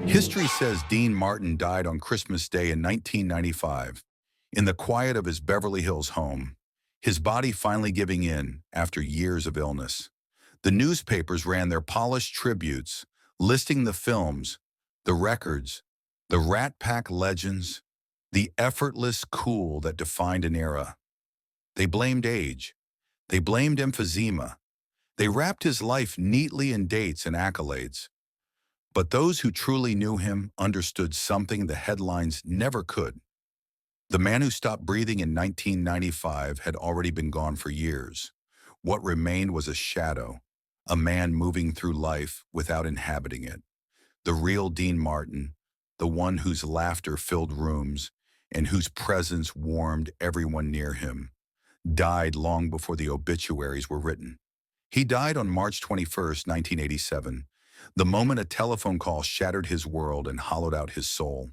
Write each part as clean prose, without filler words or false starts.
History says Dean Martin died on Christmas Day in 1995, in the quiet of his Beverly Hills home, his body finally giving in after years of illness. The newspapers ran their polished tributes, listing the films, the records, the Rat Pack legends, the effortless cool that defined an era. They blamed age. They blamed emphysema. They wrapped his life neatly in dates and accolades. But those who truly knew him understood something the headlines never could. The man who stopped breathing in 1995 had already been gone for years. What remained was a shadow, a man moving through life without inhabiting it. The real Dean Martin, the one whose laughter filled rooms and whose presence warmed everyone near him, died long before the obituaries were written. He died on March 21st, 1987, the moment a telephone call shattered his world and hollowed out his soul.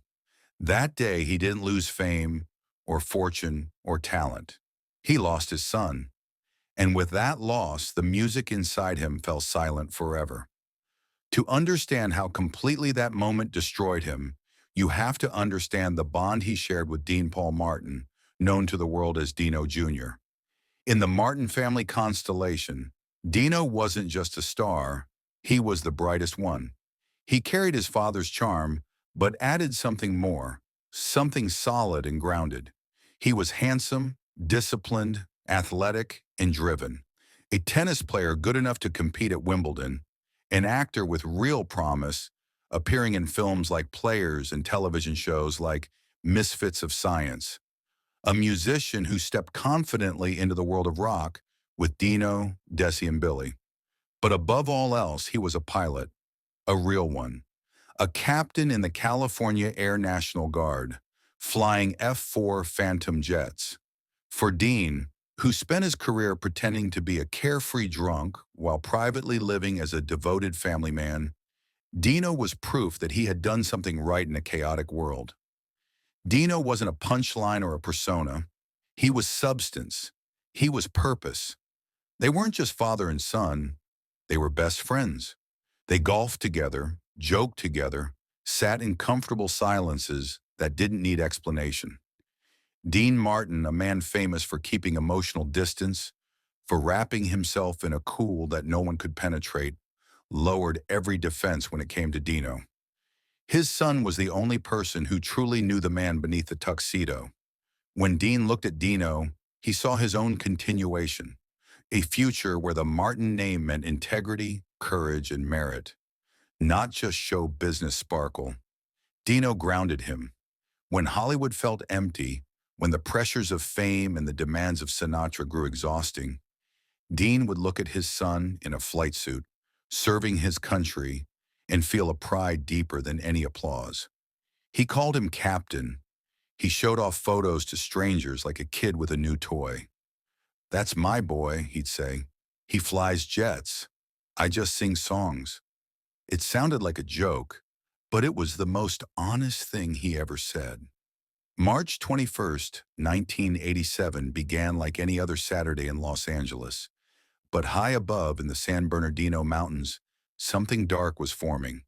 That day, he didn't lose fame or fortune or talent. He lost his son. And with that loss, the music inside him fell silent forever. To understand how completely that moment destroyed him, you have to understand the bond he shared with Dean Paul Martin, known to the world as Dino Jr. In the Martin family constellation, Dino wasn't just a star, he was the brightest one. He carried his father's charm, but added something more, something solid and grounded. He was handsome, disciplined, athletic, and driven. A tennis player good enough to compete at Wimbledon, an actor with real promise, appearing in films like Players and television shows like Misfits of Science. A musician who stepped confidently into the world of rock with Dino, Desi, and Billy. But above all else, he was a pilot, a real one. A captain in the California Air National Guard, flying F-4 Phantom jets. For Dean, who spent his career pretending to be a carefree drunk while privately living as a devoted family man, Dino was proof that he had done something right in a chaotic world. Dino wasn't a punchline or a persona. He was substance. He was purpose. They weren't just father and son. They were best friends. They golfed together, joked together, sat in comfortable silences that didn't need explanation. Dean Martin, a man famous for keeping emotional distance, for wrapping himself in a cool that no one could penetrate, lowered every defense when it came to Dino. His son was the only person who truly knew the man beneath the tuxedo. When Dean looked at Dino, he saw his own continuation, a future where the Martin name meant integrity, courage, and merit, not just show business sparkle. Dino grounded him. When Hollywood felt empty, when the pressures of fame and the demands of Sinatra grew exhausting, Dean would look at his son in a flight suit, serving his country, and feel a pride deeper than any applause. He called him Captain. He showed off photos to strangers like a kid with a new toy. "That's my boy," he'd say. "He flies jets. I just sing songs." It sounded like a joke, but it was the most honest thing he ever said. March 21st, 1987 began like any other Saturday in Los Angeles, but high above in the San Bernardino Mountains, something dark was forming.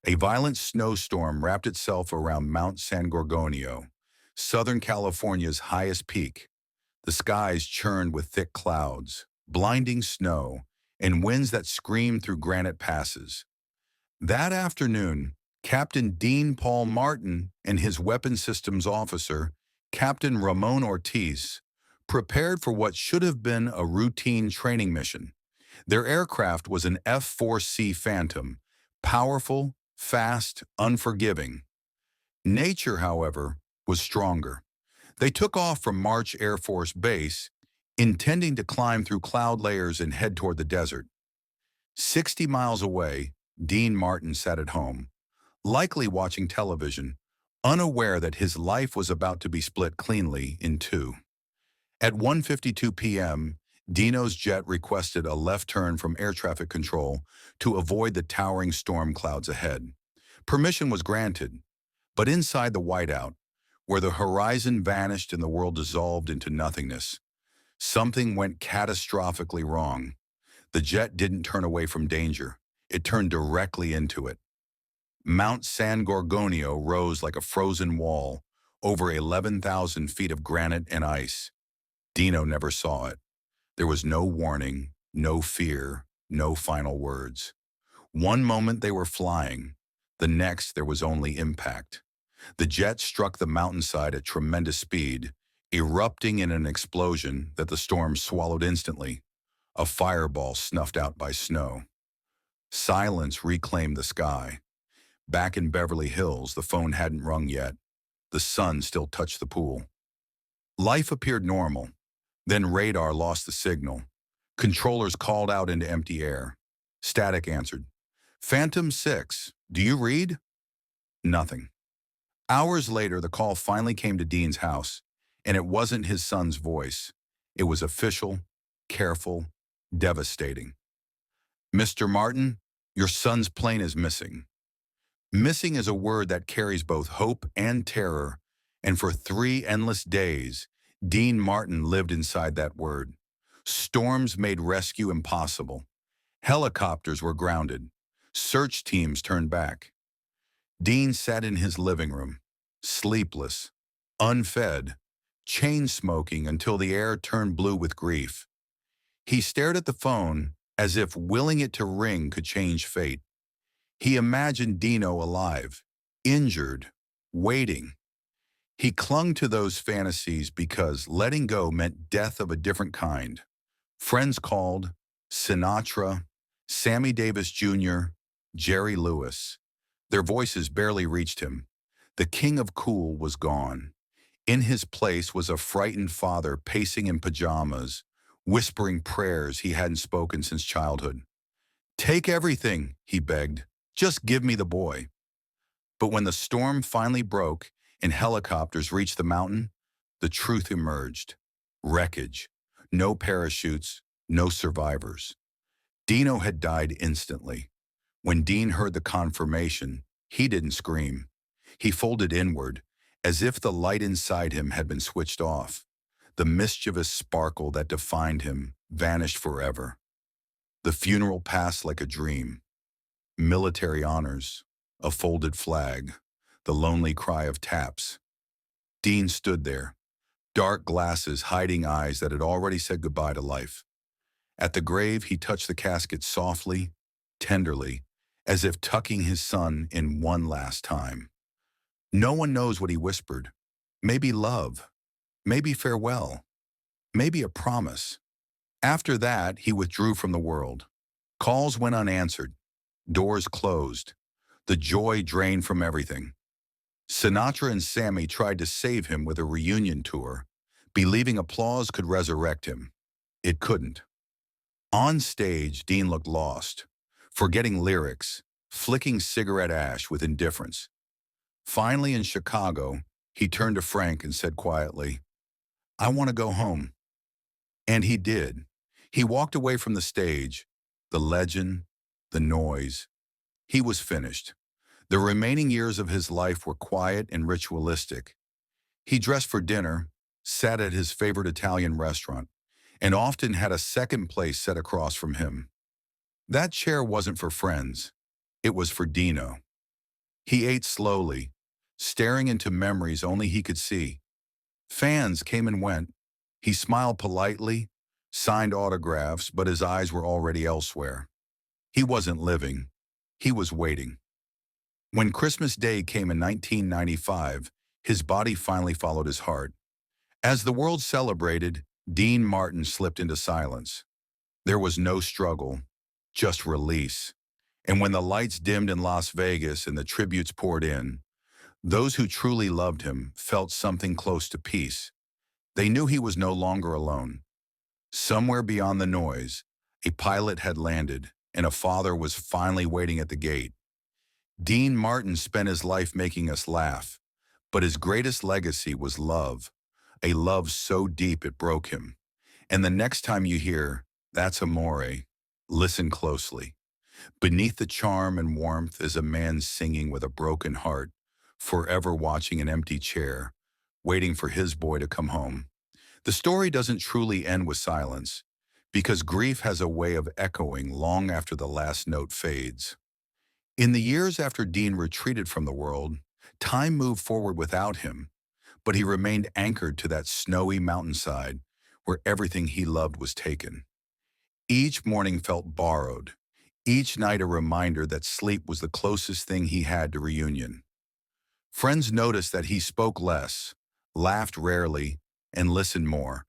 A violent snowstorm wrapped itself around Mount San Gorgonio, Southern California's highest peak. The skies churned with thick clouds, blinding snow, and winds that screamed through granite passes. That afternoon, Captain Dean Paul Martin and his weapons systems officer, Captain Ramon Ortiz, prepared for what should have been a routine training mission. Their aircraft was an F-4C Phantom, powerful, fast, unforgiving. Nature, however, was stronger. They took off from March Air Force Base, intending to climb through cloud layers and head toward the desert. 60 miles away, Dean Martin sat at home, likely watching television, unaware that his life was about to be split cleanly in two. At 1:52 p.m., Dino's jet requested a left turn from air traffic control to avoid the towering storm clouds ahead. Permission was granted, but inside the whiteout, where the horizon vanished and the world dissolved into nothingness, something went catastrophically wrong. The jet didn't turn away from danger. It turned directly into it. Mount San Gorgonio rose like a frozen wall, over 11,000 feet of granite and ice. Dino never saw it. There was no warning, no fear, no final words. One moment they were flying, the next there was only impact. The jet struck the mountainside at tremendous speed, erupting in an explosion that the storm swallowed instantly, a fireball snuffed out by snow. Silence reclaimed the sky. Back in Beverly Hills, the phone hadn't rung yet. The sun still touched the pool. Life appeared normal. Then radar lost the signal. Controllers called out into empty air. Static answered. Phantom 6, do you read? Nothing. Hours later, the call finally came to Dean's house, and it wasn't his son's voice. It was official, careful, devastating. Mr. Martin, your son's plane is missing. Missing is a word that carries both hope and terror, and for 3 endless days, Dean Martin lived inside that word. Storms made rescue impossible. Helicopters were grounded. Search teams turned back. Dean sat in his living room, sleepless, unfed, chain-smoking until the air turned blue with grief. He stared at the phone as if willing it to ring could change fate. He imagined Dino alive, injured, waiting. He clung to those fantasies because letting go meant death of a different kind. Friends called, Sinatra, Sammy Davis Jr., Jerry Lewis. Their voices barely reached him. The king of cool was gone. In his place was a frightened father pacing in pajamas, whispering prayers he hadn't spoken since childhood. Take everything, he begged. Just give me the boy. But when the storm finally broke and helicopters reached the mountain, the truth emerged. Wreckage. No parachutes, no survivors. Dino had died instantly. When Dean heard the confirmation, he didn't scream. He folded inward, as if the light inside him had been switched off. The mischievous sparkle that defined him vanished forever. The funeral passed like a dream. Military honors, a folded flag, the lonely cry of taps. Dean stood there, dark glasses hiding eyes that had already said goodbye to life. At the grave, he touched the casket softly, tenderly, as if tucking his son in one last time. No one knows what he whispered. Maybe love, maybe farewell, maybe a promise. After that, he withdrew from the world. Calls went unanswered. Doors closed. The joy drained from everything. Sinatra and Sammy tried to save him with a reunion tour, believing applause could resurrect him. It couldn't. On stage, Dean looked lost, forgetting lyrics, flicking cigarette ash with indifference. Finally, in Chicago, he turned to Frank and said quietly, I want to go home. And he did. He walked away from the stage, the legend, the noise. He was finished. The remaining years of his life were quiet and ritualistic. He dressed for dinner, sat at his favorite Italian restaurant, and often had a second place set across from him. That chair wasn't for friends. It was for Dino. He ate slowly, staring into memories only he could see. Fans came and went. He smiled politely, signed autographs, but his eyes were already elsewhere. He wasn't living. He was waiting. When Christmas Day came in 1995, his body finally followed his heart. As the world celebrated, Dean Martin slipped into silence. There was no struggle, just release. And when the lights dimmed in Las Vegas and the tributes poured in, those who truly loved him felt something close to peace. They knew he was no longer alone. Somewhere beyond the noise, a pilot had landed, and a father was finally waiting at the gate. Dean Martin spent his life making us laugh, but his greatest legacy was love, a love so deep it broke him. And the next time you hear, "That's amore," listen closely. Beneath the charm and warmth is a man singing with a broken heart, forever watching an empty chair, waiting for his boy to come home. The story doesn't truly end with silence, because grief has a way of echoing long after the last note fades. In the years after Dean retreated from the world, time moved forward without him, but he remained anchored to that snowy mountainside where everything he loved was taken. Each morning felt borrowed, each night a reminder that sleep was the closest thing he had to reunion. Friends noticed that he spoke less, laughed rarely, and listened more,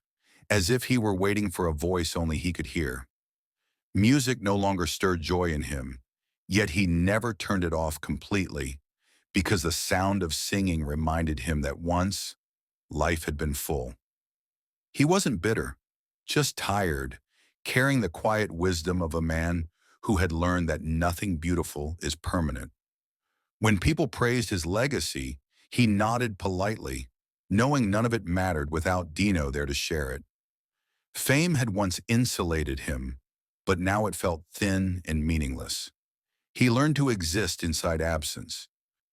as if he were waiting for a voice only he could hear. Music no longer stirred joy in him, yet he never turned it off completely, because the sound of singing reminded him that once, life had been full. He wasn't bitter, just tired, carrying the quiet wisdom of a man who had learned that nothing beautiful is permanent. When people praised his legacy, he nodded politely, knowing none of it mattered without Dino there to share it. Fame had once insulated him, but now it felt thin and meaningless. He learned to exist inside absence,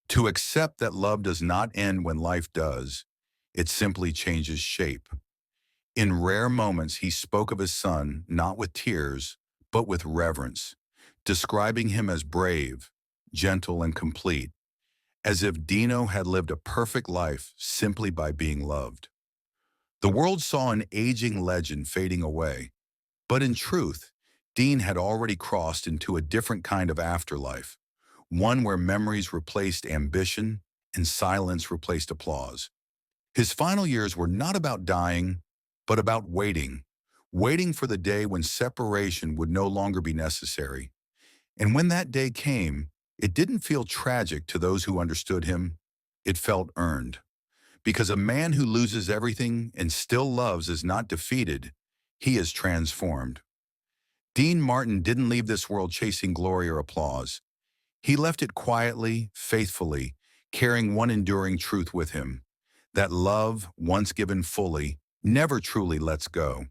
to accept that love does not end when life does, it simply changes shape. In rare moments, he spoke of his son not with tears, but with reverence, describing him as brave, gentle, and complete, as if Dino had lived a perfect life simply by being loved. The world saw an aging legend fading away, but in truth, Dean had already crossed into a different kind of afterlife, one where memories replaced ambition and silence replaced applause. His final years were not about dying, but about waiting, waiting for the day when separation would no longer be necessary. And when that day came, it didn't feel tragic to those who understood him. It felt earned. Because a man who loses everything and still loves is not defeated, he is transformed. Dean Martin didn't leave this world chasing glory or applause. He left it quietly, faithfully, carrying one enduring truth with him, that love, once given fully, never truly lets go.